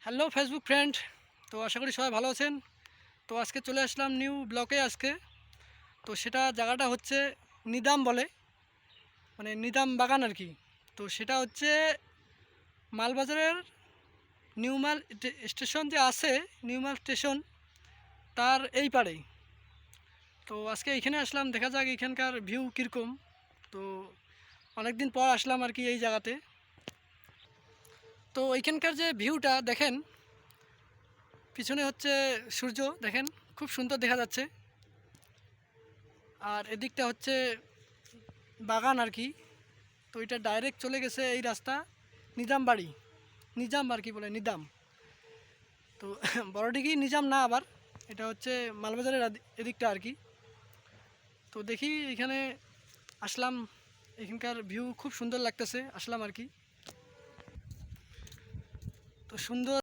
Hello Facebook friend. তো আশা করি সবাই ভালো আছেন। তো আজকে চলে আসলাম নিউ ব্লকে আজকে। তো সেটা জায়গাটা হচ্ছে নিদাম বলে, মানে নিদাম বাগান আর কি। তো সেটা হচ্ছে মালবাজারের নিউমাল স্টেশন যে আছে, নিউমাল স্টেশন তার এই পাড়েই। তো আজকে এখানে আসলাম, দেখা যাক এখানকার ভিউ কীরকম। তো অনেক দিন পর আসলাম আর কি এই জায়গাতে। তো এইখানকার যে ভিউটা দেখেন, পিছনে হচ্ছে সূর্য, দেখেন খুব সুন্দর দেখা যাচ্ছে। আর এদিকটা হচ্ছে বাগান আর কি। তো এটা ডাইরেক্ট চলে গেছে এই রাস্তা নিজাম বাড়ি, নিজাম আর কি বলে নিজাম। তো বড়ডিঘি নিজাম না, আবার এটা হচ্ছে মালবাজারের এদিকটা আর কি। তো দেখি এখানে আসলাম, এখানকার ভিউ খুব সুন্দর লাগতেছে, আসলাম আর কি। তো সুন্দর